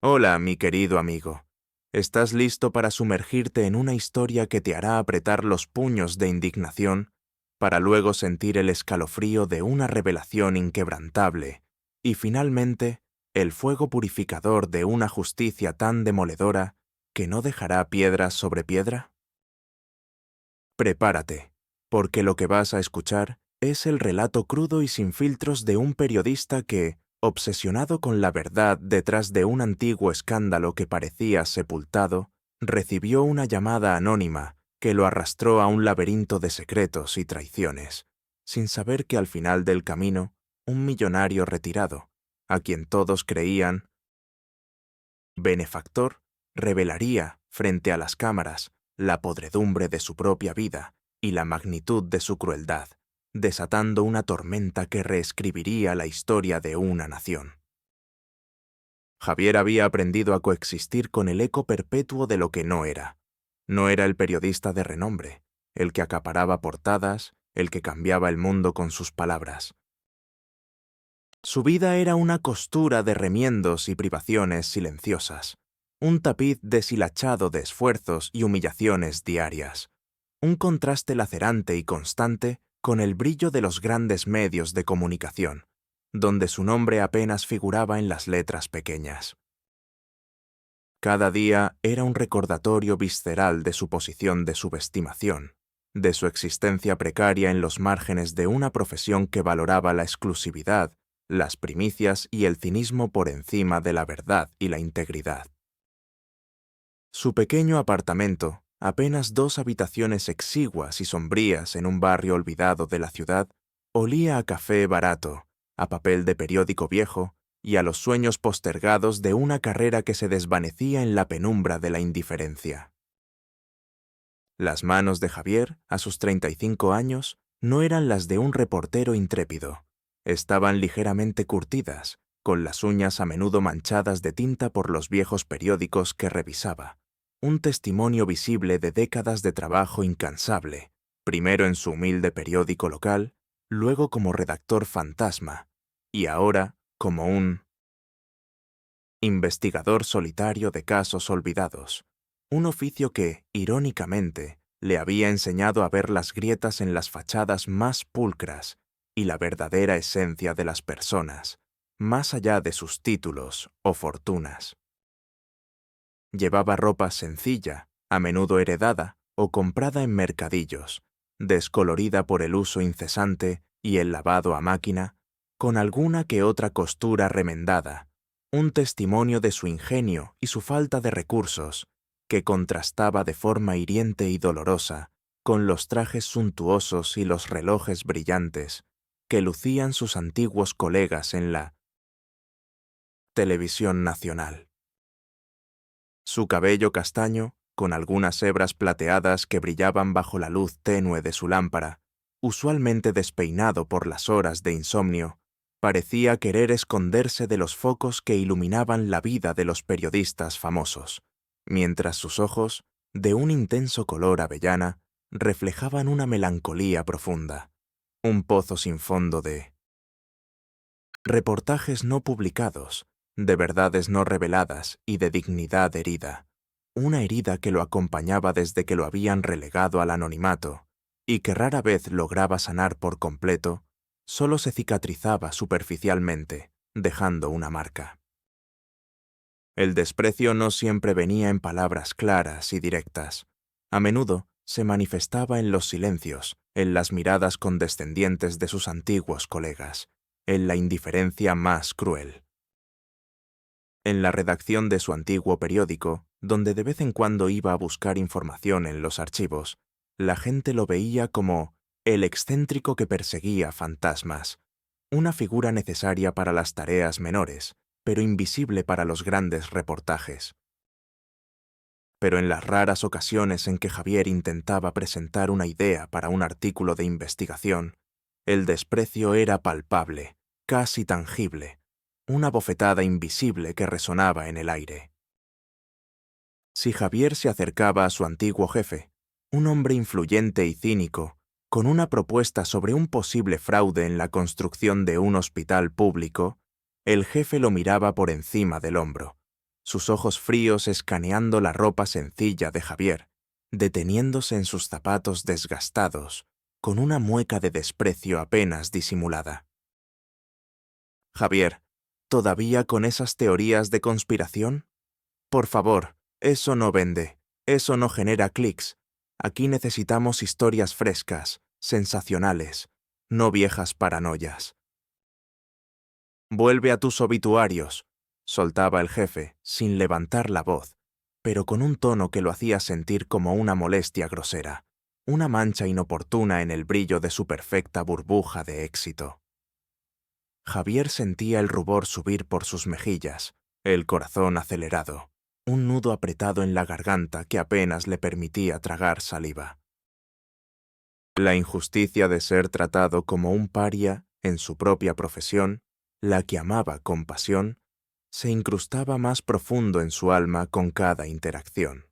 Hola, mi querido amigo. ¿Estás listo para sumergirte en una historia que te hará apretar los puños de indignación, para luego sentir el escalofrío de una revelación inquebrantable y finalmente el fuego purificador de una justicia tan demoledora que no dejará piedra sobre piedra? Prepárate, porque lo que vas a escuchar es el relato crudo y sin filtros de un periodista que, obsesionado con la verdad detrás de un antiguo escándalo que parecía sepultado, recibió una llamada anónima que lo arrastró a un laberinto de secretos y traiciones, sin saber que al final del camino, un millonario retirado, a quien todos creían benefactor, revelaría, frente a las cámaras, la podredumbre de su propia vida y la magnitud de su crueldad, desatando una tormenta que reescribiría la historia de una nación. Javier había aprendido a coexistir con el eco perpetuo de lo que no era. No era el periodista de renombre, el que acaparaba portadas, el que cambiaba el mundo con sus palabras. Su vida era una costura de remiendos y privaciones silenciosas, un tapiz deshilachado de esfuerzos y humillaciones diarias, un contraste lacerante y constante con el brillo de los grandes medios de comunicación, donde su nombre apenas figuraba en las letras pequeñas. Cada día era un recordatorio visceral de su posición de subestimación, de su existencia precaria en los márgenes de una profesión que valoraba la exclusividad, las primicias y el cinismo por encima de la verdad y la integridad. Su pequeño apartamento, apenas 2 habitaciones exiguas y sombrías en un barrio olvidado de la ciudad, olía a café barato, a papel de periódico viejo y a los sueños postergados de una carrera que se desvanecía en la penumbra de la indiferencia. Las manos de Javier, a sus 35 años, no eran las de un reportero intrépido. Estaban ligeramente curtidas, con las uñas a menudo manchadas de tinta por los viejos periódicos que revisaba. Un testimonio visible de décadas de trabajo incansable, primero en su humilde periódico local, luego como redactor fantasma, y ahora como un investigador solitario de casos olvidados, un oficio que, irónicamente, le había enseñado a ver las grietas en las fachadas más pulcras y la verdadera esencia de las personas, más allá de sus títulos o fortunas. Llevaba ropa sencilla, a menudo heredada o comprada en mercadillos, descolorida por el uso incesante y el lavado a máquina, con alguna que otra costura remendada, un testimonio de su ingenio y su falta de recursos, que contrastaba de forma hiriente y dolorosa con los trajes suntuosos y los relojes brillantes que lucían sus antiguos colegas en la televisión nacional. Su cabello castaño, con algunas hebras plateadas que brillaban bajo la luz tenue de su lámpara, usualmente despeinado por las horas de insomnio, parecía querer esconderse de los focos que iluminaban la vida de los periodistas famosos, mientras sus ojos, de un intenso color avellana, reflejaban una melancolía profunda, un pozo sin fondo de reportajes no publicados, de verdades no reveladas y de dignidad herida, una herida que lo acompañaba desde que lo habían relegado al anonimato y que rara vez lograba sanar por completo, solo se cicatrizaba superficialmente, dejando una marca. El desprecio no siempre venía en palabras claras y directas. A menudo se manifestaba en los silencios, en las miradas condescendientes de sus antiguos colegas, en la indiferencia más cruel. En la redacción de su antiguo periódico, donde de vez en cuando iba a buscar información en los archivos, la gente lo veía como el excéntrico que perseguía fantasmas, una figura necesaria para las tareas menores, pero invisible para los grandes reportajes. Pero en las raras ocasiones en que Javier intentaba presentar una idea para un artículo de investigación, el desprecio era palpable, casi tangible, una bofetada invisible que resonaba en el aire. Si Javier se acercaba a su antiguo jefe, un hombre influyente y cínico, con una propuesta sobre un posible fraude en la construcción de un hospital público, el jefe lo miraba por encima del hombro, sus ojos fríos escaneando la ropa sencilla de Javier, deteniéndose en sus zapatos desgastados, con una mueca de desprecio apenas disimulada. Javier, ¿todavía con esas teorías de conspiración? Por favor, eso no vende, eso no genera clics. Aquí necesitamos historias frescas, sensacionales, no viejas paranoias. Vuelve a tus obituarios, soltaba el jefe, sin levantar la voz, pero con un tono que lo hacía sentir como una molestia grosera, una mancha inoportuna en el brillo de su perfecta burbuja de éxito. Javier sentía el rubor subir por sus mejillas, el corazón acelerado, un nudo apretado en la garganta que apenas le permitía tragar saliva. La injusticia de ser tratado como un paria en su propia profesión, la que amaba con pasión, se incrustaba más profundo en su alma con cada interacción.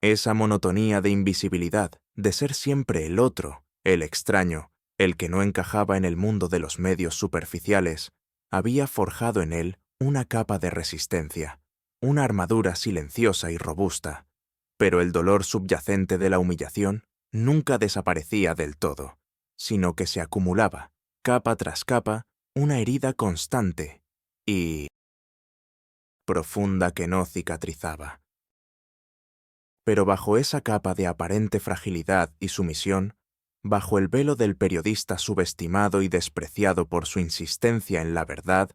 Esa monotonía de invisibilidad, de ser siempre el otro, el extraño, el que no encajaba en el mundo de los medios superficiales, había forjado en él una capa de resistencia, una armadura silenciosa y robusta, pero el dolor subyacente de la humillación nunca desaparecía del todo, sino que se acumulaba, capa tras capa, una herida constante y profunda que no cicatrizaba. Pero bajo esa capa de aparente fragilidad y sumisión, bajo el velo del periodista subestimado y despreciado por su insistencia en la verdad,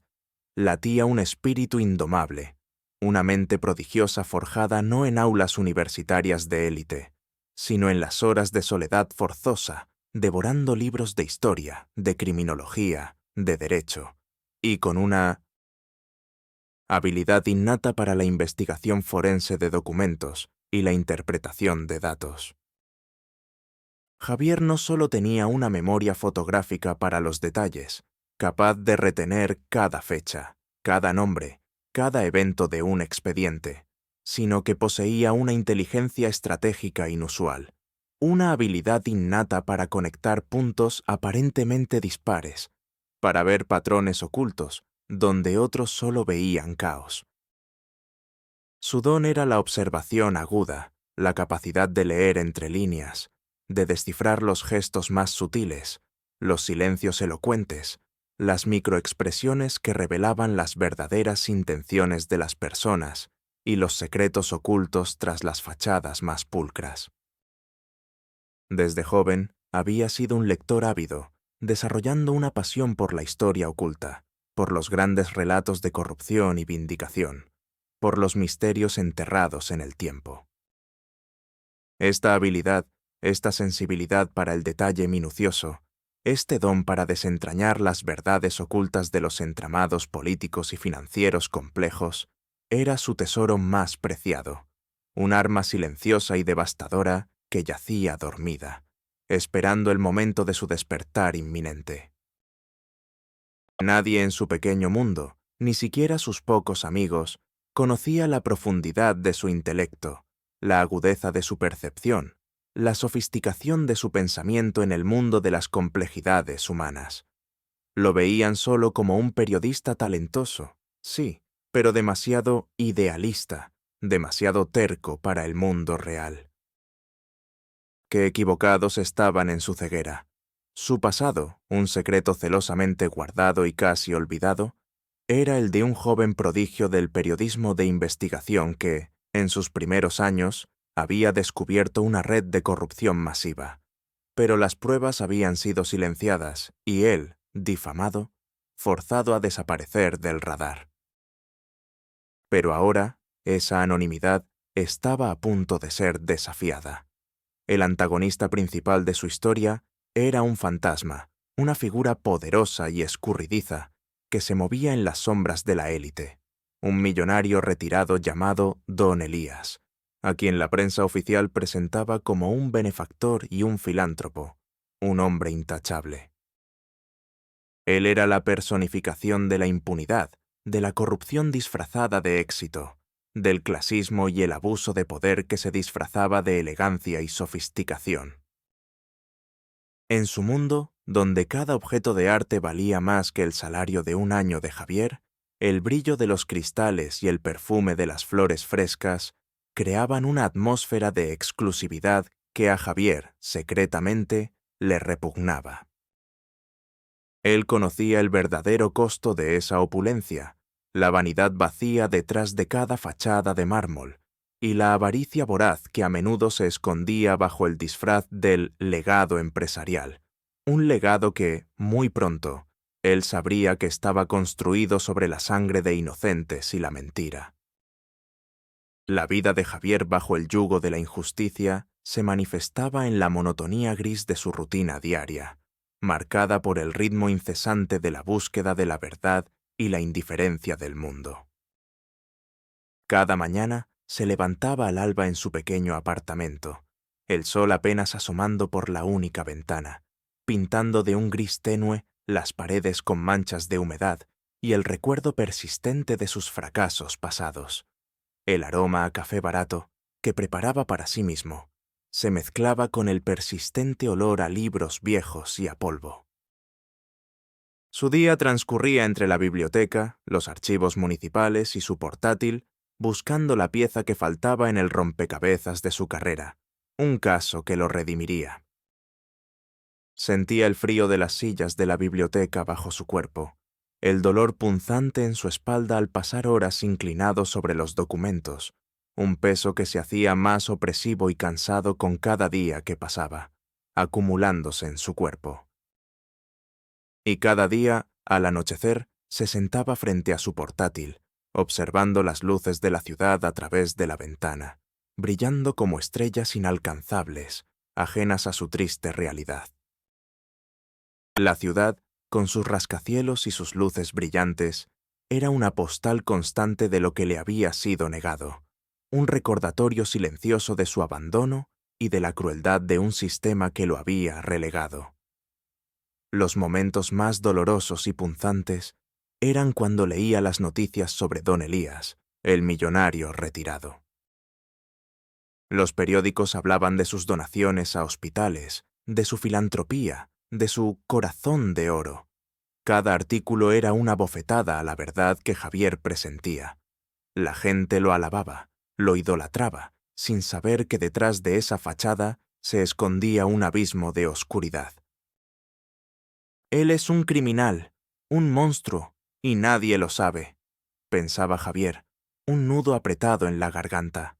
latía un espíritu indomable, una mente prodigiosa forjada no en aulas universitarias de élite, sino en las horas de soledad forzosa, devorando libros de historia, de criminología, de derecho, y con una habilidad innata para la investigación forense de documentos y la interpretación de datos. Javier no solo tenía una memoria fotográfica para los detalles, capaz de retener cada fecha, cada nombre, cada evento de un expediente, sino que poseía una inteligencia estratégica inusual, una habilidad innata para conectar puntos aparentemente dispares, para ver patrones ocultos donde otros solo veían caos. Su don era la observación aguda, la capacidad de leer entre líneas, de descifrar los gestos más sutiles, los silencios elocuentes, las microexpresiones que revelaban las verdaderas intenciones de las personas y los secretos ocultos tras las fachadas más pulcras. Desde joven había sido un lector ávido, desarrollando una pasión por la historia oculta, por los grandes relatos de corrupción y vindicación, por los misterios enterrados en el tiempo. Esta habilidad, esta sensibilidad para el detalle minucioso, este don para desentrañar las verdades ocultas de los entramados políticos y financieros complejos, era su tesoro más preciado, un arma silenciosa y devastadora que yacía dormida, esperando el momento de su despertar inminente. Nadie en su pequeño mundo, ni siquiera sus pocos amigos, conocía la profundidad de su intelecto, la agudeza de su percepción, la sofisticación de su pensamiento en el mundo de las complejidades humanas. Lo veían solo como un periodista talentoso, sí, pero demasiado idealista, demasiado terco para el mundo real. Qué equivocados estaban en su ceguera. Su pasado, un secreto celosamente guardado y casi olvidado, era el de un joven prodigio del periodismo de investigación que, en sus primeros años, había descubierto una red de corrupción masiva. Pero las pruebas habían sido silenciadas y él, difamado, forzado a desaparecer del radar. Pero ahora, esa anonimidad estaba a punto de ser desafiada. El antagonista principal de su historia era un fantasma, una figura poderosa y escurridiza que se movía en las sombras de la élite, un millonario retirado llamado Don Elías, a quien la prensa oficial presentaba como un benefactor y un filántropo, un hombre intachable. Él era la personificación de la impunidad, de la corrupción disfrazada de éxito, del clasismo y el abuso de poder que se disfrazaba de elegancia y sofisticación. En su mundo, donde cada objeto de arte valía más que el salario de un año de Javier, El brillo de los cristales y el perfume de las flores frescas creaban una atmósfera de exclusividad que a Javier, secretamente, le repugnaba. Él conocía el verdadero costo de esa opulencia, la vanidad vacía detrás de cada fachada de mármol, y la avaricia voraz que a menudo se escondía bajo el disfraz del legado empresarial, un legado que, muy pronto, él sabría que estaba construido sobre la sangre de inocentes y la mentira. La vida de Javier bajo el yugo de la injusticia se manifestaba en la monotonía gris de su rutina diaria, marcada por el ritmo incesante de la búsqueda de la verdad y la indiferencia del mundo. Cada mañana se levantaba al alba en su pequeño apartamento, el sol apenas asomando por la única ventana, pintando de un gris tenue las paredes con manchas de humedad y el recuerdo persistente de sus fracasos pasados. El aroma a café barato, que preparaba para sí mismo, se mezclaba con el persistente olor a libros viejos y a polvo. Su día transcurría entre la biblioteca, los archivos municipales y su portátil, buscando la pieza que faltaba en el rompecabezas de su carrera, un caso que lo redimiría. Sentía el frío de las sillas de la biblioteca bajo su cuerpo, el dolor punzante en su espalda al pasar horas inclinado sobre los documentos, un peso que se hacía más opresivo y cansado con cada día que pasaba, acumulándose en su cuerpo. Y cada día, al anochecer, se sentaba frente a su portátil, observando las luces de la ciudad a través de la ventana, brillando como estrellas inalcanzables, ajenas a su triste realidad. La ciudad, con sus rascacielos y sus luces brillantes, era una postal constante de lo que le había sido negado, un recordatorio silencioso de su abandono y de la crueldad de un sistema que lo había relegado. Los momentos más dolorosos y punzantes eran cuando leía las noticias sobre don Elías, el millonario retirado. Los periódicos hablaban de sus donaciones a hospitales, de su filantropía, de su corazón de oro. Cada artículo era una bofetada a la verdad que Javier presentía. La gente lo alababa, lo idolatraba, sin saber que detrás de esa fachada se escondía un abismo de oscuridad. Él es un criminal, un monstruo, y nadie lo sabe, pensaba Javier, un nudo apretado en la garganta.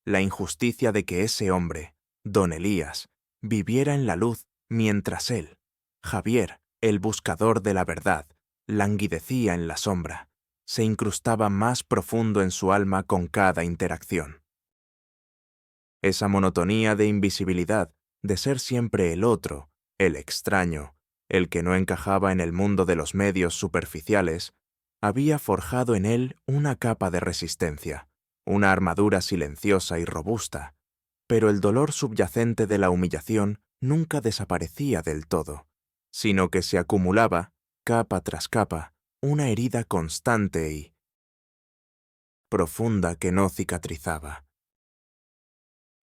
La injusticia de que ese hombre, don Elías, viviera en la luz mientras él, Javier, el buscador de la verdad, languidecía en la sombra, se incrustaba más profundo en su alma con cada interacción. Esa monotonía de invisibilidad, de ser siempre el otro, el extraño, el que no encajaba en el mundo de los medios superficiales, había forjado en él una capa de resistencia, una armadura silenciosa y robusta, pero el dolor subyacente de la humillación nunca desaparecía del todo, sino que se acumulaba, capa tras capa, una herida constante y profunda que no cicatrizaba.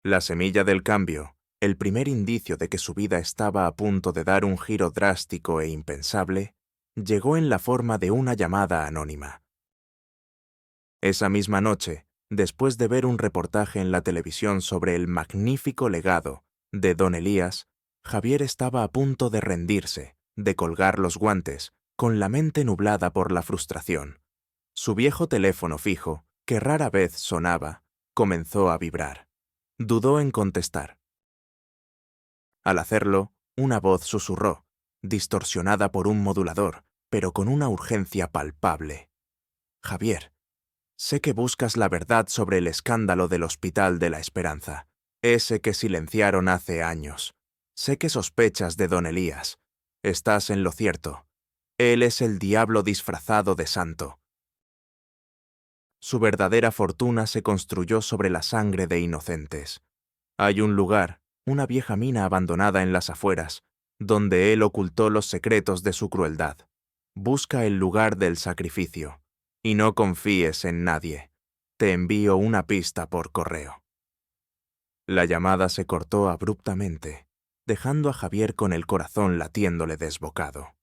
La semilla del cambio, el primer indicio de que su vida estaba a punto de dar un giro drástico e impensable, llegó en la forma de una llamada anónima. Esa misma noche, después de ver un reportaje en la televisión sobre el magnífico legado de don Elías, Javier estaba a punto de rendirse, de colgar los guantes, con la mente nublada por la frustración. Su viejo teléfono fijo, que rara vez sonaba, comenzó a vibrar. Dudó en contestar. Al hacerlo, una voz susurró, distorsionada por un modulador, pero con una urgencia palpable. Javier, sé que buscas la verdad sobre el escándalo del Hospital de la Esperanza, ese que silenciaron hace años. Sé que sospechas de don Elías. Estás en lo cierto. Él es el diablo disfrazado de santo. Su verdadera fortuna se construyó sobre la sangre de inocentes. Hay un lugar, una vieja mina abandonada en las afueras, donde él ocultó los secretos de su crueldad. Busca el lugar del sacrificio, y no confíes en nadie. Te envío una pista por correo. La llamada se cortó abruptamente, dejando a Javier con el corazón latiéndole desbocado.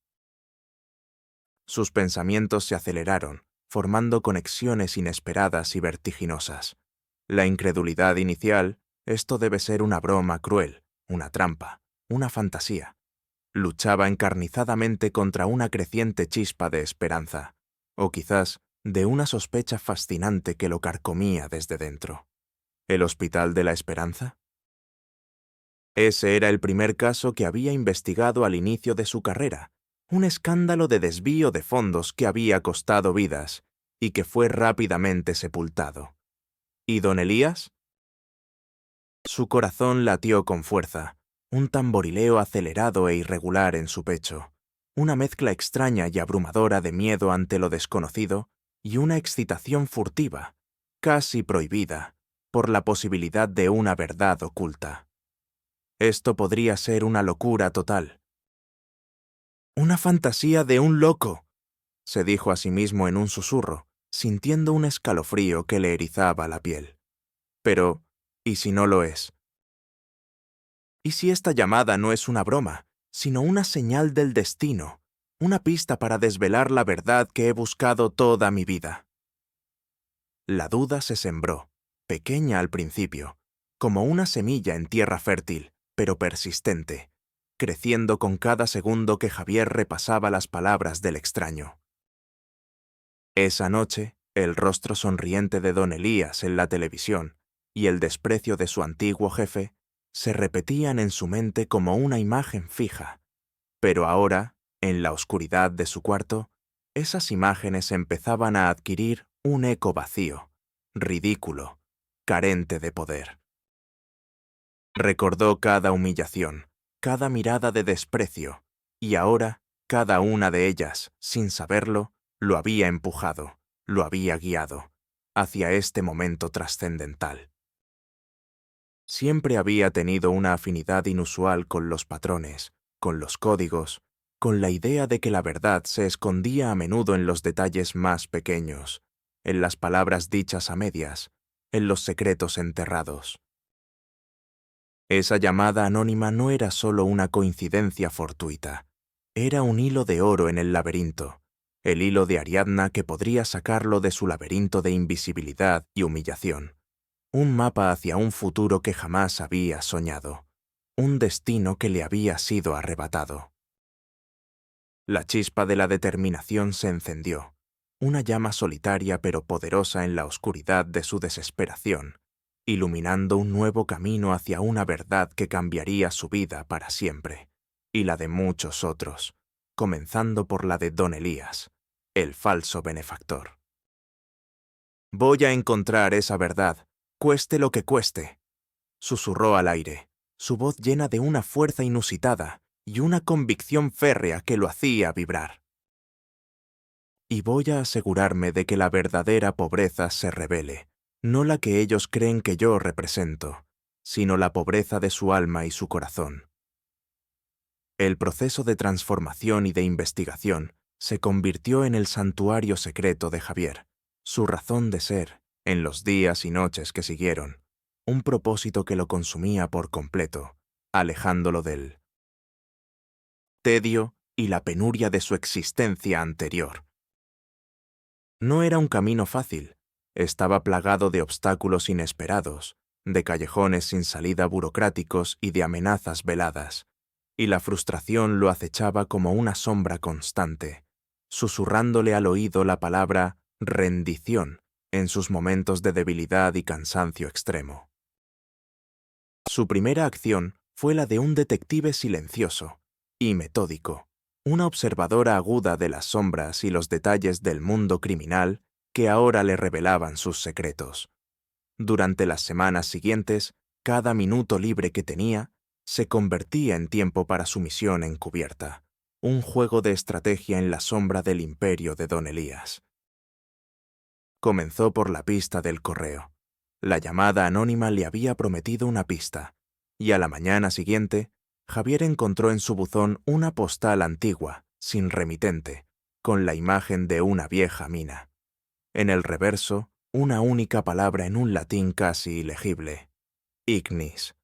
Sus pensamientos se aceleraron, formando conexiones inesperadas y vertiginosas. La incredulidad inicial, esto debe ser una broma cruel, una trampa, una fantasía. Luchaba encarnizadamente contra una creciente chispa de esperanza, o quizás de una sospecha fascinante que lo carcomía desde dentro. ¿El Hospital de la Esperanza? Ese era el primer caso que había investigado al inicio de su carrera, un escándalo de desvío de fondos que había costado vidas y que fue rápidamente sepultado. ¿Y don Elías? Su corazón latió con fuerza, un tamborileo acelerado e irregular en su pecho, una mezcla extraña y abrumadora de miedo ante lo desconocido y una excitación furtiva, casi prohibida, por la posibilidad de una verdad oculta. Esto podría ser una locura total. «Una fantasía de un loco», se dijo a sí mismo en un susurro, sintiendo un escalofrío que le erizaba la piel. Pero, ¿y si no lo es? ¿Y si esta llamada no es una broma, sino una señal del destino, una pista para desvelar la verdad que he buscado toda mi vida? La duda se sembró, pequeña al principio, como una semilla en tierra fértil, pero persistente, creciendo con cada segundo que Javier repasaba las palabras del extraño. Esa noche, el rostro sonriente de don Elías en la televisión y el desprecio de su antiguo jefe se repetían en su mente como una imagen fija. Pero ahora, en la oscuridad de su cuarto, esas imágenes empezaban a adquirir un eco vacío, ridículo, carente de poder. Recordó cada humillación, cada mirada de desprecio, y ahora, cada una de ellas, sin saberlo, lo había empujado, lo había guiado, hacia este momento trascendental. Siempre había tenido una afinidad inusual con los patrones, con los códigos, con la idea de que la verdad se escondía a menudo en los detalles más pequeños, en las palabras dichas a medias, en los secretos enterrados. Esa llamada anónima no era solo una coincidencia fortuita, era un hilo de oro en el laberinto, el hilo de Ariadna que podría sacarlo de su laberinto de invisibilidad y humillación. Un mapa hacia un futuro que jamás había soñado, un destino que le había sido arrebatado. La chispa de la determinación se encendió, una llama solitaria pero poderosa en la oscuridad de su desesperación, iluminando un nuevo camino hacia una verdad que cambiaría su vida para siempre, y la de muchos otros, comenzando por la de don Elías, el falso benefactor. «Voy a encontrar esa verdad, cueste lo que cueste», susurró al aire, su voz llena de una fuerza inusitada y una convicción férrea que lo hacía vibrar. «Y voy a asegurarme de que la verdadera pobreza se revele, no la que ellos creen que yo represento, sino la pobreza de su alma y su corazón». El proceso de transformación y de investigación se convirtió en el santuario secreto de Javier, su razón de ser, en los días y noches que siguieron, un propósito que lo consumía por completo, alejándolo del tedio y la penuria de su existencia anterior. No era un camino fácil, estaba plagado de obstáculos inesperados, de callejones sin salida burocráticos y de amenazas veladas, y la frustración lo acechaba como una sombra constante, susurrándole al oído la palabra rendición en sus momentos de debilidad y cansancio extremo. Su primera acción fue la de un detective silencioso y metódico, una observadora aguda de las sombras y los detalles del mundo criminal que ahora le revelaban sus secretos. Durante las semanas siguientes, cada minuto libre que tenía se convertía en tiempo para su misión encubierta, un juego de estrategia en la sombra del imperio de don Elías. Comenzó por la pista del correo. La llamada anónima le había prometido una pista, y a la mañana siguiente, Javier encontró en su buzón una postal antigua, sin remitente, con la imagen de una vieja mina. En el reverso, una única palabra en un latín casi ilegible: ignis.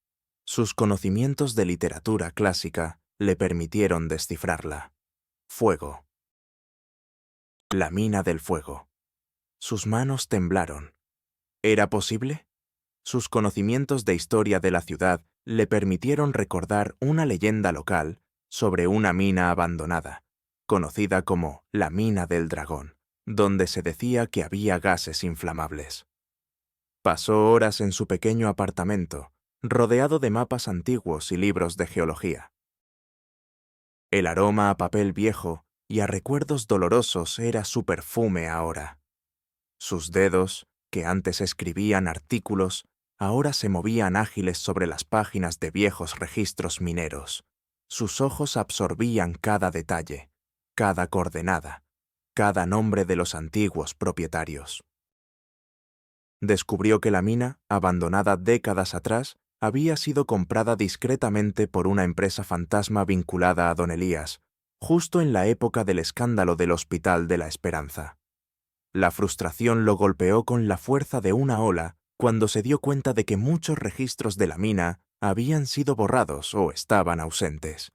Sus conocimientos de literatura clásica le permitieron descifrarla. Fuego. La mina del fuego. Sus manos temblaron. ¿Era posible? Sus conocimientos de historia de la ciudad le permitieron recordar una leyenda local sobre una mina abandonada, conocida como la Mina del Dragón, donde se decía que había gases inflamables. Pasó horas en su pequeño apartamento, rodeado de mapas antiguos y libros de geología. El aroma a papel viejo y a recuerdos dolorosos era su perfume ahora. Sus dedos, que antes escribían artículos, ahora se movían ágiles sobre las páginas de viejos registros mineros. Sus ojos absorbían cada detalle, cada coordenada, cada nombre de los antiguos propietarios. Descubrió que la mina, abandonada décadas atrás, había sido comprada discretamente por una empresa fantasma vinculada a Don Elías, justo en la época del escándalo del Hospital de la Esperanza. La frustración lo golpeó con la fuerza de una ola cuando se dio cuenta de que muchos registros de la mina habían sido borrados o estaban ausentes.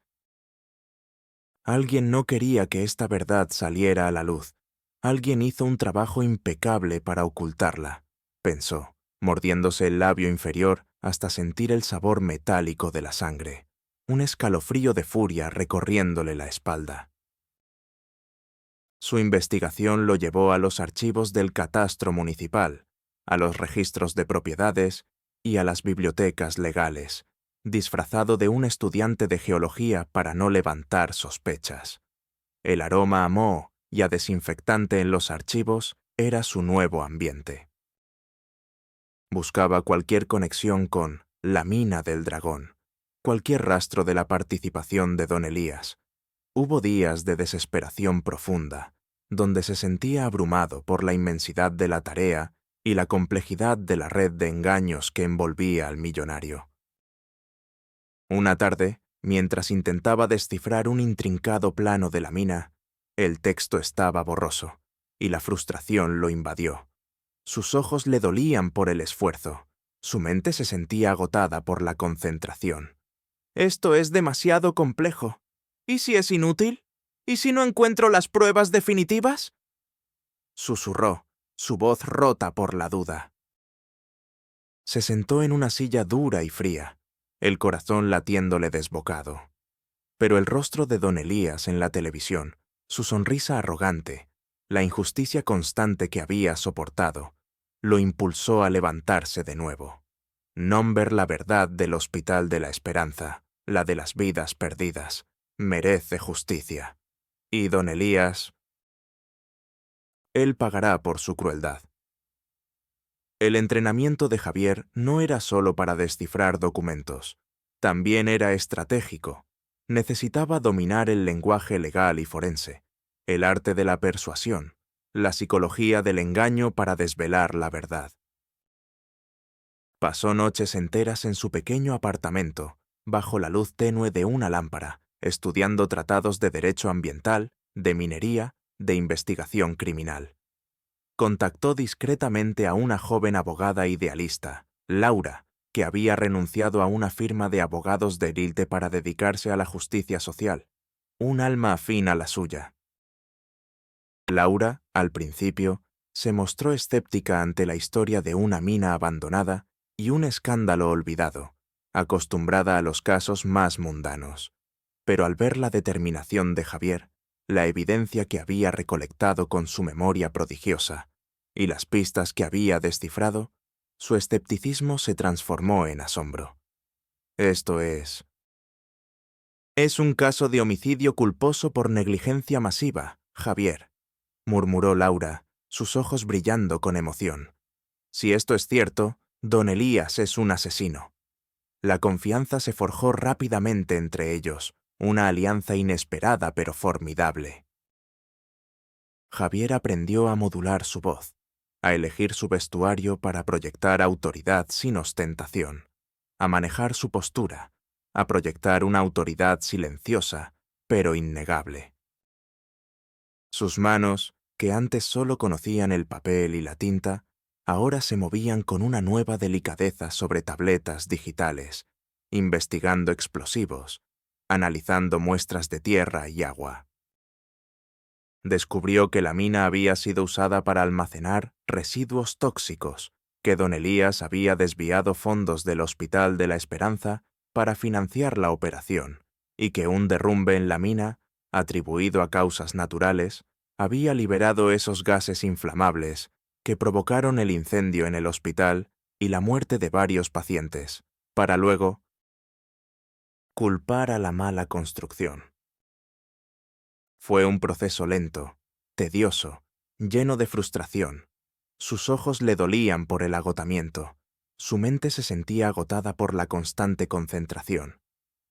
Alguien no quería que esta verdad saliera a la luz. Alguien hizo un trabajo impecable para ocultarla, pensó, mordiéndose el labio inferior hasta sentir el sabor metálico de la sangre, un escalofrío de furia recorriéndole la espalda. Su investigación lo llevó a los archivos del catastro municipal, a los registros de propiedades y a las bibliotecas legales, disfrazado de un estudiante de geología para no levantar sospechas. El aroma a moho y a desinfectante en los archivos era su nuevo ambiente. Buscaba cualquier conexión con la Mina del Dragón, cualquier rastro de la participación de Don Elías. Hubo días de desesperación profunda, donde se sentía abrumado por la inmensidad de la tarea y la complejidad de la red de engaños que envolvía al millonario. Una tarde, mientras intentaba descifrar un intrincado plano de la mina, el texto estaba borroso, y la frustración lo invadió. Sus ojos le dolían por el esfuerzo, su mente se sentía agotada por la concentración. «Esto es demasiado complejo. ¿Y si es inútil? ¿Y si no encuentro las pruebas definitivas?», susurró, su voz rota por la duda. Se sentó en una silla dura y fría, el corazón latiéndole desbocado. Pero el rostro de Don Elías en la televisión, su sonrisa arrogante, la injusticia constante que había soportado, lo impulsó a levantarse de nuevo. Nombre la verdad del Hospital de la Esperanza, la de las vidas perdidas, merece justicia. Y Don Elías, él pagará por su crueldad. El entrenamiento de Javier no era solo para descifrar documentos, también era estratégico. Necesitaba dominar el lenguaje legal y forense, el arte de la persuasión, la psicología del engaño para desvelar la verdad. Pasó noches enteras en su pequeño apartamento, bajo la luz tenue de una lámpara, estudiando tratados de derecho ambiental, de minería, de investigación criminal. Contactó discretamente a una joven abogada idealista, Laura, que había renunciado a una firma de abogados de élite para dedicarse a la justicia social, un alma afín a la suya. Laura, al principio, se mostró escéptica ante la historia de una mina abandonada y un escándalo olvidado, acostumbrada a los casos más mundanos. Pero al ver la determinación de Javier, la evidencia que había recolectado con su memoria prodigiosa y las pistas que había descifrado, su escepticismo se transformó en asombro. Esto es un caso de homicidio culposo por negligencia masiva, Javier, murmuró Laura, sus ojos brillando con emoción. Si esto es cierto, Don Elías es un asesino. La confianza se forjó rápidamente entre ellos, una alianza inesperada pero formidable. Javier aprendió a modular su voz, a elegir su vestuario para proyectar autoridad sin ostentación, a manejar su postura, a proyectar una autoridad silenciosa, pero innegable. Sus manos, que antes solo conocían el papel y la tinta, ahora se movían con una nueva delicadeza sobre tabletas digitales, investigando explosivos, analizando muestras de tierra y agua. Descubrió que la mina había sido usada para almacenar residuos tóxicos, que don Elías había desviado fondos del Hospital de la Esperanza para financiar la operación, y que un derrumbe en la mina, atribuido a causas naturales, había liberado esos gases inflamables que provocaron el incendio en el hospital y la muerte de varios pacientes, para luego culpar a la mala construcción. Fue un proceso lento, tedioso, lleno de frustración. Sus ojos le dolían por el agotamiento. Su mente se sentía agotada por la constante concentración.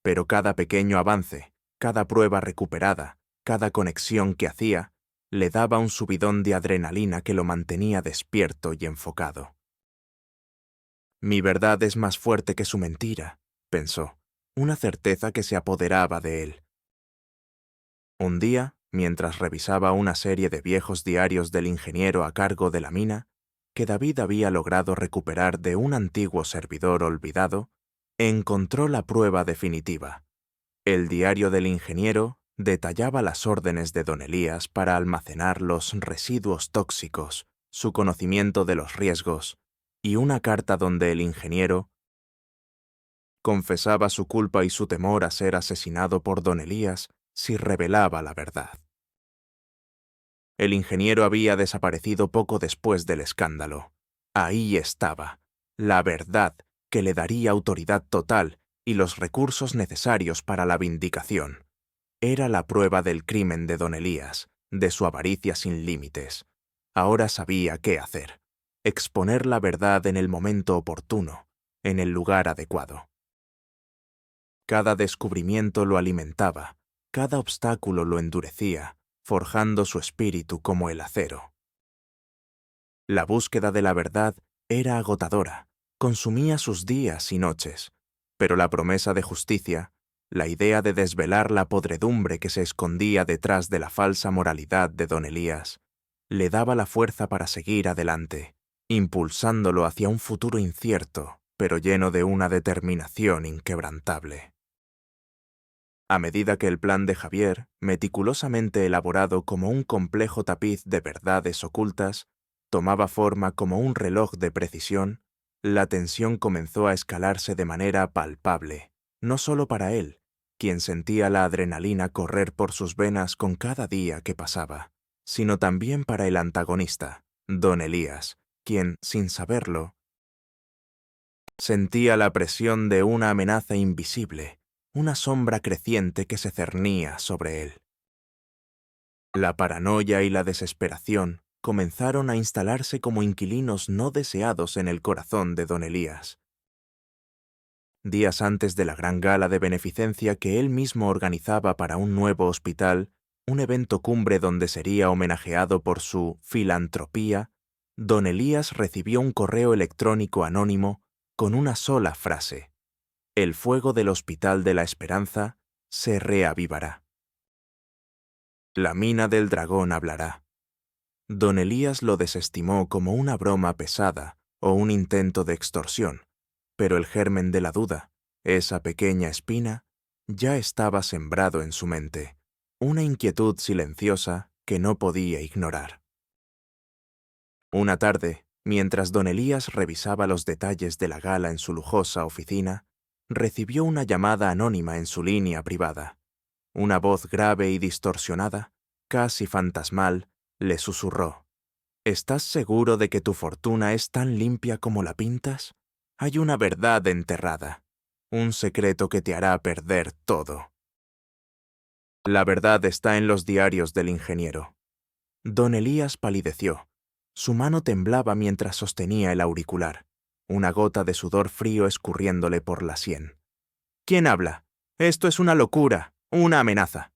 Pero cada pequeño avance, cada prueba recuperada, cada conexión que hacía, le daba un subidón de adrenalina que lo mantenía despierto y enfocado. Mi verdad es más fuerte que su mentira, pensó, una certeza que se apoderaba de él. Un día, mientras revisaba una serie de viejos diarios del ingeniero a cargo de la mina, que David había logrado recuperar de un antiguo servidor olvidado, encontró la prueba definitiva. El diario del ingeniero detallaba las órdenes de don Elías para almacenar los residuos tóxicos, su conocimiento de los riesgos, y una carta donde el ingeniero confesaba su culpa y su temor a ser asesinado por don Elías si revelaba la verdad. El ingeniero había desaparecido poco después del escándalo. Ahí estaba, la verdad que le daría autoridad total y los recursos necesarios para la vindicación. Era la prueba del crimen de don Elías, de su avaricia sin límites. Ahora sabía qué hacer. Exponer la verdad en el momento oportuno, en el lugar adecuado. Cada descubrimiento lo alimentaba, cada obstáculo lo endurecía, forjando su espíritu como el acero. La búsqueda de la verdad era agotadora, consumía sus días y noches, pero la promesa de justicia, la idea de desvelar la podredumbre que se escondía detrás de la falsa moralidad de don Elías, le daba la fuerza para seguir adelante, impulsándolo hacia un futuro incierto, pero lleno de una determinación inquebrantable. A medida que el plan de Javier, meticulosamente elaborado como un complejo tapiz de verdades ocultas, tomaba forma como un reloj de precisión, la tensión comenzó a escalarse de manera palpable, no solo para él, quien sentía la adrenalina correr por sus venas con cada día que pasaba, sino también para el antagonista, don Elías, quien, sin saberlo, sentía la presión de una amenaza invisible, una sombra creciente que se cernía sobre él. La paranoia y la desesperación comenzaron a instalarse como inquilinos no deseados en el corazón de don Elías. Días antes de la gran gala de beneficencia que él mismo organizaba para un nuevo hospital, un evento cumbre donde sería homenajeado por su filantropía, don Elías recibió un correo electrónico anónimo con una sola frase: el fuego del Hospital de la Esperanza se reavivará. La mina del dragón hablará. Don Elías lo desestimó como una broma pesada o un intento de extorsión, pero el germen de la duda, esa pequeña espina, ya estaba sembrado en su mente, una inquietud silenciosa que no podía ignorar. Una tarde, mientras don Elías revisaba los detalles de la gala en su lujosa oficina, recibió una llamada anónima en su línea privada. Una voz grave y distorsionada, casi fantasmal, le susurró: ¿estás seguro de que tu fortuna es tan limpia como la pintas? Hay una verdad enterrada, un secreto que te hará perder todo. La verdad está en los diarios del ingeniero. Don Elías palideció. Su mano temblaba mientras sostenía el auricular, una gota de sudor frío escurriéndole por la sien. ¿Quién habla? Esto es una locura, una amenaza.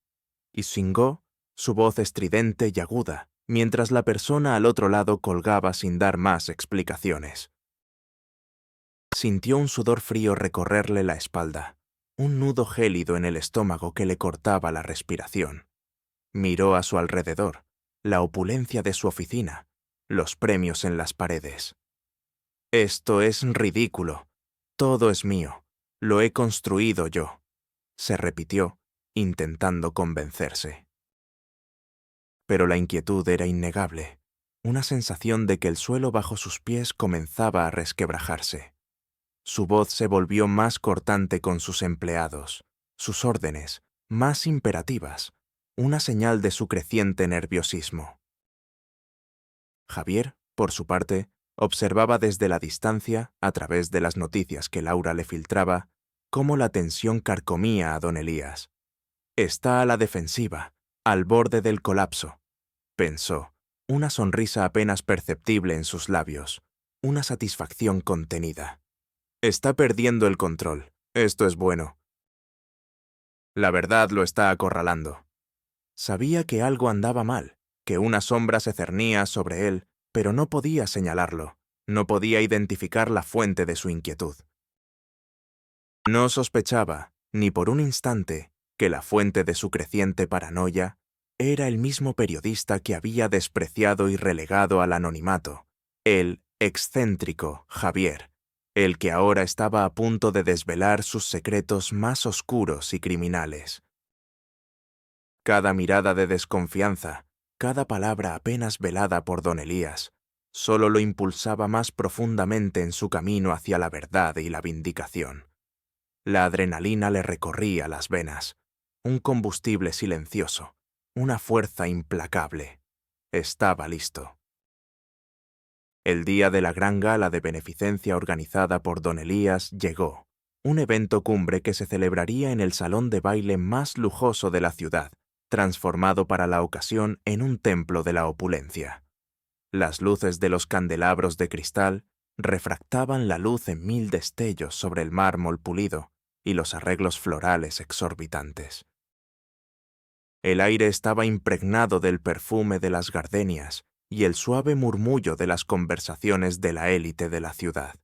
Y singó, su voz estridente y aguda, mientras la persona al otro lado colgaba sin dar más explicaciones. Sintió un sudor frío recorrerle la espalda, un nudo gélido en el estómago que le cortaba la respiración. Miró a su alrededor, la opulencia de su oficina, los premios en las paredes. Esto es ridículo. Todo es mío. Lo he construido yo, se repitió, intentando convencerse. pero la inquietud era innegable, una sensación de que el suelo bajo sus pies comenzaba a resquebrajarse. Su voz se volvió más cortante con sus empleados, sus órdenes, más imperativas, una señal de su creciente nerviosismo. Javier, por su parte, observaba desde la distancia, a través de las noticias que Laura le filtraba, cómo la tensión carcomía a don Elías. Está a la defensiva, al borde del colapso, pensó, una sonrisa apenas perceptible en sus labios, una satisfacción contenida. Está perdiendo el control. Esto es bueno. La verdad lo está acorralando. Sabía que algo andaba mal, que una sombra se cernía sobre él, pero no podía señalarlo, no podía identificar la fuente de su inquietud. No sospechaba, ni por un instante, que la fuente de su creciente paranoia era el mismo periodista que había despreciado y relegado al anonimato, el excéntrico Javier, el que ahora estaba a punto de desvelar sus secretos más oscuros y criminales. Cada mirada de desconfianza, cada palabra apenas velada por don Elías, solo lo impulsaba más profundamente en su camino hacia la verdad y la vindicación. La adrenalina le recorría las venas, un combustible silencioso, una fuerza implacable. Estaba listo. El día de la gran gala de beneficencia organizada por don Elías llegó, un evento cumbre que se celebraría en el salón de baile más lujoso de la ciudad, transformado para la ocasión en un templo de la opulencia. Las luces de los candelabros de cristal refractaban la luz en 1000 destellos sobre el mármol pulido y los arreglos florales exorbitantes. El aire estaba impregnado del perfume de las gardenias y el suave murmullo de las conversaciones de la élite de la ciudad.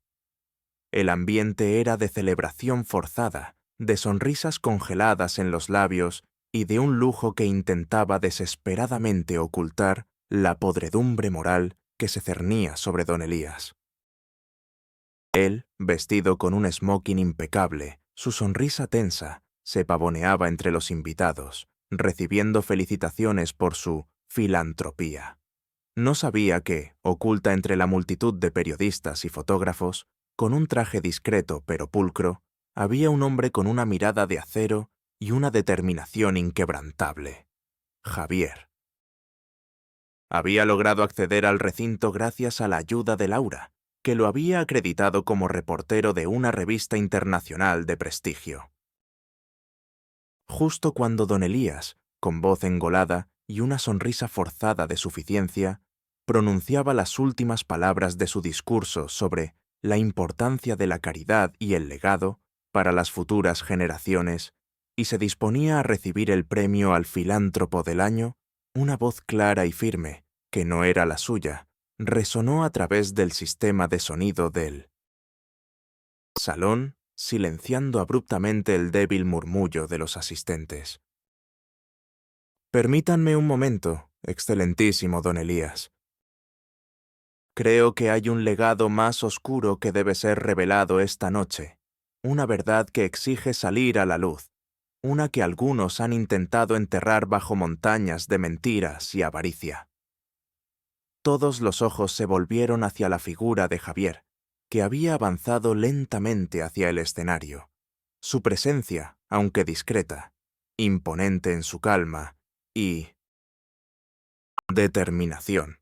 El ambiente era de celebración forzada, de sonrisas congeladas en los labios y de un lujo que intentaba desesperadamente ocultar la podredumbre moral que se cernía sobre don Elías. Él, vestido con un smoking impecable, su sonrisa tensa, se pavoneaba entre los invitados, recibiendo felicitaciones por su filantropía. No sabía que, oculta entre la multitud de periodistas y fotógrafos, con un traje discreto pero pulcro, había un hombre con una mirada de acero y una determinación inquebrantable. Javier. Había logrado acceder al recinto gracias a la ayuda de Laura, que lo había acreditado como reportero de una revista internacional de prestigio. Justo cuando don Elías, con voz engolada y una sonrisa forzada de suficiencia, pronunciaba las últimas palabras de su discurso sobre la importancia de la caridad y el legado para las futuras generaciones, y se disponía a recibir el premio al filántropo del año, una voz clara y firme, que no era la suya, resonó a través del sistema de sonido del salón, silenciando abruptamente el débil murmullo de los asistentes. Permítanme un momento, excelentísimo don Elías. Creo que hay un legado más oscuro que debe ser revelado esta noche, una verdad que exige salir a la luz, una que algunos han intentado enterrar bajo montañas de mentiras y avaricia. Todos los ojos se volvieron hacia la figura de Javier, que había avanzado lentamente hacia el escenario. Su presencia, aunque discreta, imponente en su calma y determinación.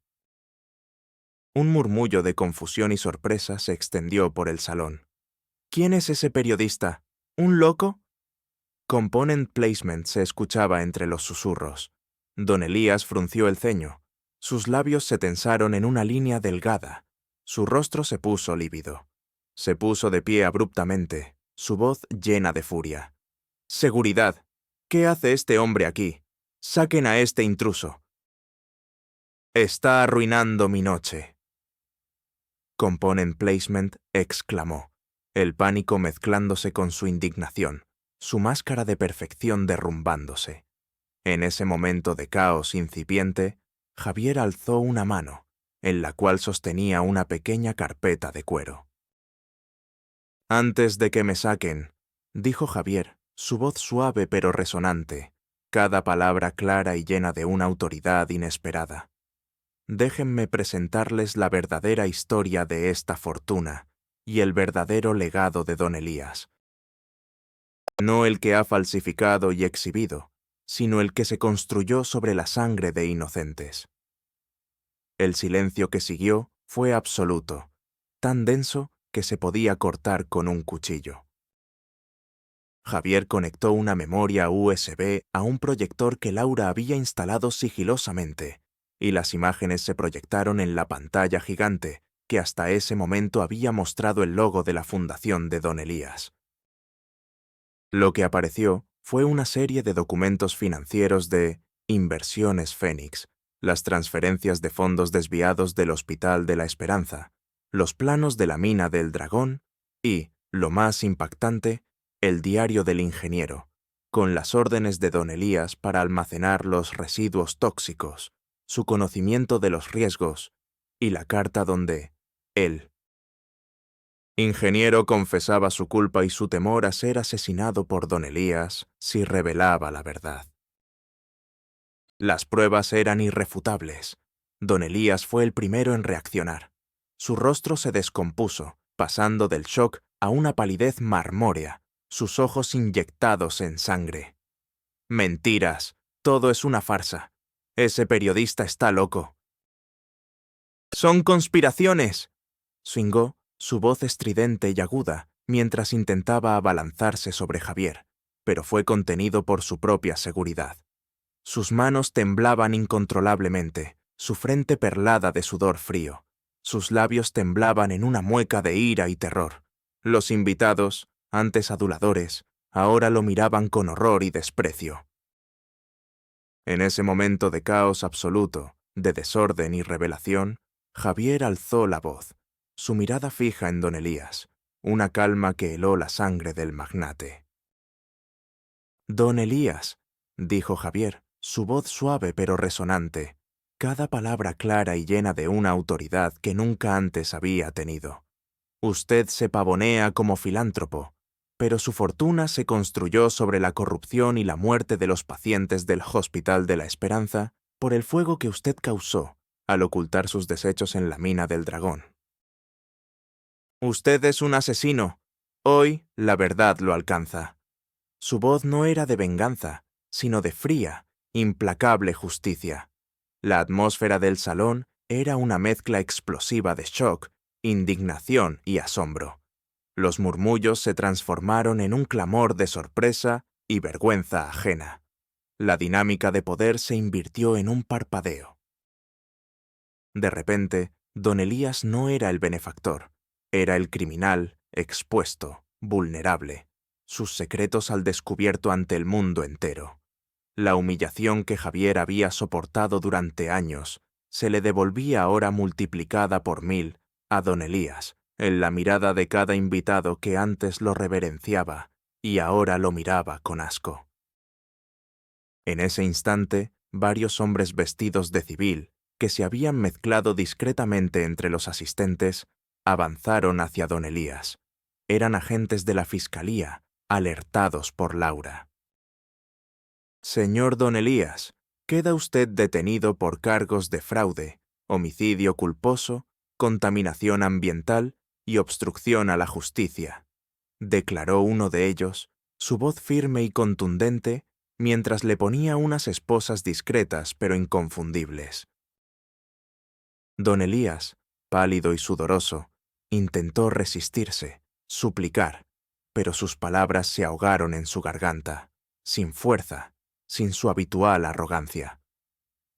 Un murmullo de confusión y sorpresa se extendió por el salón. ¿Quién es ese periodista? ¿Un loco? Component Placement se escuchaba entre los susurros. Don Elías frunció el ceño. Sus labios se tensaron en una línea delgada. Su rostro se puso lívido. Se puso de pie abruptamente, su voz llena de furia. «Seguridad. ¿Qué hace este hombre aquí? Saquen a este intruso. Está arruinando mi noche». Component Placement exclamó, el pánico mezclándose con su indignación, su máscara de perfección derrumbándose. En ese momento de caos incipiente, Javier alzó una mano, en la cual sostenía una pequeña carpeta de cuero. «Antes de que me saquen», dijo Javier, su voz suave pero resonante, cada palabra clara y llena de una autoridad inesperada. Déjenme presentarles la verdadera historia de esta fortuna y el verdadero legado de don Elías. No el que ha falsificado y exhibido, sino el que se construyó sobre la sangre de inocentes. El silencio que siguió fue absoluto, tan denso que se podía cortar con un cuchillo. Javier conectó una memoria USB a un proyector que Laura había instalado sigilosamente, y las imágenes se proyectaron en la pantalla gigante que hasta ese momento había mostrado el logo de la fundación de don Elías. Lo que apareció fue una serie de documentos financieros de Inversiones Fénix, las transferencias de fondos desviados del Hospital de la Esperanza, los planos de la mina del Dragón y, lo más impactante, el diario del ingeniero, con las órdenes de don Elías para almacenar los residuos tóxicos, su conocimiento de los riesgos y la carta donde él, ingeniero, confesaba su culpa y su temor a ser asesinado por don Elías si revelaba la verdad. Las pruebas eran irrefutables. Don Elías fue el primero en reaccionar. Su rostro se descompuso, pasando del shock a una palidez marmórea, sus ojos inyectados en sangre. Mentiras, todo es una farsa. Ese periodista está loco. ¡Son conspiraciones!, swingó, su voz estridente y aguda, mientras intentaba abalanzarse sobre Javier, pero fue contenido por su propia seguridad. Sus manos temblaban incontrolablemente, su frente perlada de sudor frío. Sus labios temblaban en una mueca de ira y terror. Los invitados, antes aduladores, ahora lo miraban con horror y desprecio. En ese momento de caos absoluto, de desorden y revelación, Javier alzó la voz, su mirada fija en don Elías, una calma que heló la sangre del magnate. «Don Elías», dijo Javier, su voz suave pero resonante, cada palabra clara y llena de una autoridad que nunca antes había tenido. «Usted se pavonea como filántropo, pero su fortuna se construyó sobre la corrupción y la muerte de los pacientes del Hospital de la Esperanza por el fuego que usted causó al ocultar sus desechos en la mina del Dragón. Usted es un asesino. Hoy la verdad lo alcanza». Su voz no era de venganza, sino de fría, implacable justicia. La atmósfera del salón era una mezcla explosiva de shock, indignación y asombro. Los murmullos se transformaron en un clamor de sorpresa y vergüenza ajena. La dinámica de poder se invirtió en un parpadeo. De repente, don Elías no era el benefactor, era el criminal, expuesto, vulnerable, sus secretos al descubierto ante el mundo entero. La humillación que Javier había soportado durante años se le devolvía ahora multiplicada por 1000 a don Elías, en la mirada de cada invitado que antes lo reverenciaba y ahora lo miraba con asco. En ese instante, varios hombres vestidos de civil, que se habían mezclado discretamente entre los asistentes, avanzaron hacia don Elías. Eran agentes de la fiscalía, alertados por Laura. «Señor don Elías, queda usted detenido por cargos de fraude, homicidio culposo, contaminación ambiental y obstrucción a la justicia», declaró uno de ellos, su voz firme y contundente, mientras le ponía unas esposas discretas pero inconfundibles. Don Elías, pálido y sudoroso, intentó resistirse, suplicar, pero sus palabras se ahogaron en su garganta, sin fuerza, sin su habitual arrogancia.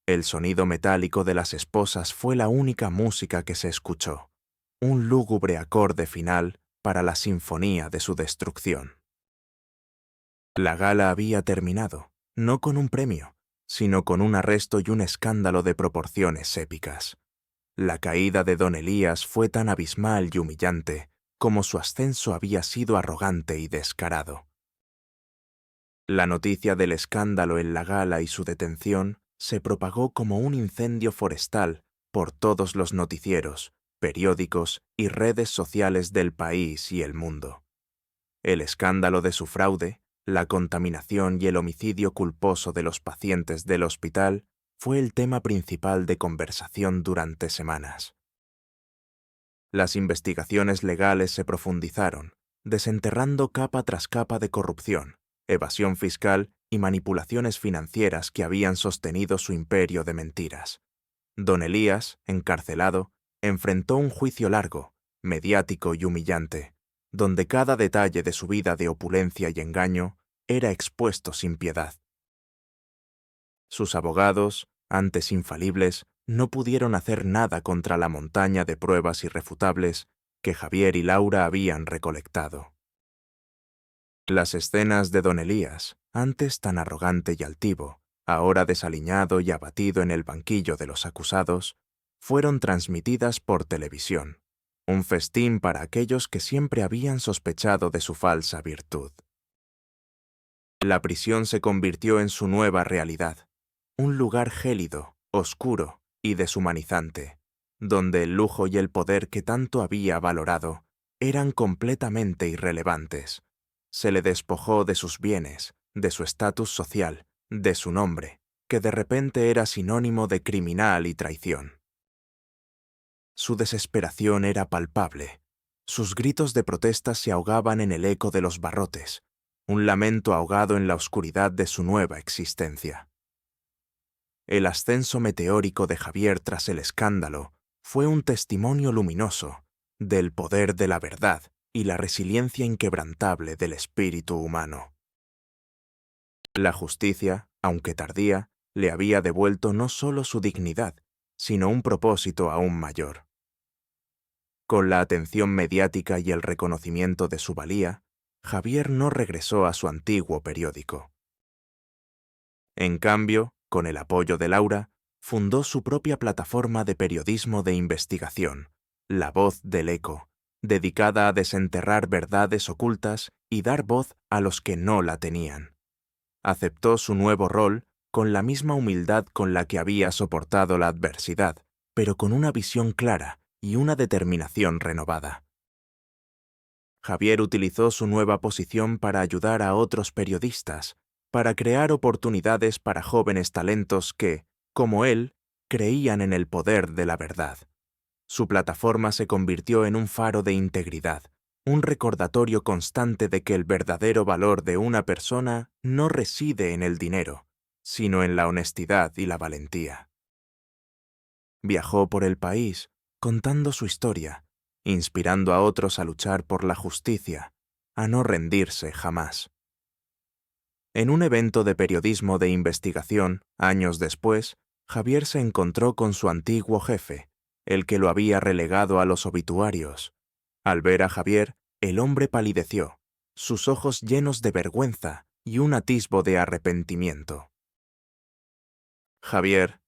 El sonido metálico de las esposas fue la única música que se escuchó, un lúgubre acorde final para la sinfonía de su destrucción. La gala había terminado, no con un premio, sino con un arresto y un escándalo de proporciones épicas. La caída de don Elías fue tan abismal y humillante como su ascenso había sido arrogante y descarado. La noticia del escándalo en la gala y su detención se propagó como un incendio forestal por todos los noticieros, periódicos y redes sociales del país y el mundo. El escándalo de su fraude, la contaminación y el homicidio culposo de los pacientes del hospital fue el tema principal de conversación durante semanas. Las investigaciones legales se profundizaron, desenterrando capa tras capa de corrupción, evasión fiscal y manipulaciones financieras que habían sostenido su imperio de mentiras. Don Elías, encarcelado, enfrentó un juicio largo, mediático y humillante, donde cada detalle de su vida de opulencia y engaño era expuesto sin piedad. Sus abogados, antes infalibles, no pudieron hacer nada contra la montaña de pruebas irrefutables que Javier y Laura habían recolectado. Las escenas de don Elías, antes tan arrogante y altivo, ahora desaliñado y abatido en el banquillo de los acusados, fueron transmitidas por televisión, un festín para aquellos que siempre habían sospechado de su falsa virtud. La prisión se convirtió en su nueva realidad, un lugar gélido, oscuro y deshumanizante, donde el lujo y el poder que tanto había valorado eran completamente irrelevantes. Se le despojó de sus bienes, de su estatus social, de su nombre, que de repente era sinónimo de criminal y traición. Su desesperación era palpable. Sus gritos de protesta se ahogaban en el eco de los barrotes, un lamento ahogado en la oscuridad de su nueva existencia. El ascenso meteórico de Javier tras el escándalo fue un testimonio luminoso del poder de la verdad y la resiliencia inquebrantable del espíritu humano. La justicia, aunque tardía, le había devuelto no solo su dignidad, sino un propósito aún mayor. Con la atención mediática y el reconocimiento de su valía, Javier no regresó a su antiguo periódico. En cambio, con el apoyo de Laura, fundó su propia plataforma de periodismo de investigación, La Voz del Eco, dedicada a desenterrar verdades ocultas y dar voz a los que no la tenían. Aceptó su nuevo rol con la misma humildad con la que había soportado la adversidad, pero con una visión clara y una determinación renovada. Javier utilizó su nueva posición para ayudar a otros periodistas, para crear oportunidades para jóvenes talentos que, como él, creían en el poder de la verdad. Su plataforma se convirtió en un faro de integridad, un recordatorio constante de que el verdadero valor de una persona no reside en el dinero, sino en la honestidad y la valentía. Viajó por el país, contando su historia, inspirando a otros a luchar por la justicia, a no rendirse jamás. En un evento de periodismo de investigación, años después, Javier se encontró con su antiguo jefe, el que lo había relegado a los obituarios. Al ver a Javier, el hombre palideció, sus ojos llenos de vergüenza y un atisbo de arrepentimiento. Javier,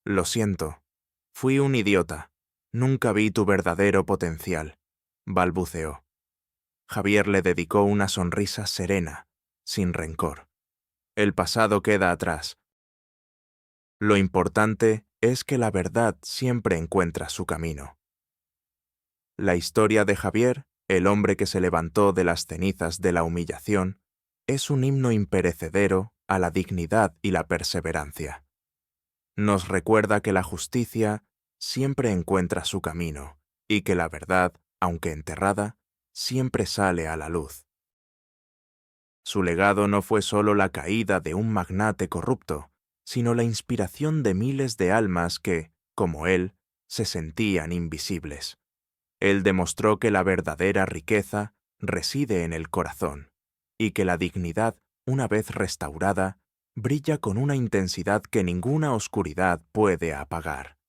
lo siento, fui un idiota, nunca vi tu verdadero potencial, balbuceó. Javier le dedicó una sonrisa serena, sin rencor. El pasado queda atrás. Lo importante es que la verdad siempre encuentra su camino. La historia de Javier, el hombre que se levantó de las cenizas de la humillación, es un himno imperecedero a la dignidad y la perseverancia. Nos recuerda que la justicia siempre encuentra su camino y que la verdad, aunque enterrada, siempre sale a la luz. Su legado no fue solo la caída de un magnate corrupto, sino la inspiración de miles de almas que, como él, se sentían invisibles. Él demostró que la verdadera riqueza reside en el corazón, y que la dignidad, una vez restaurada, brilla con una intensidad que ninguna oscuridad puede apagar.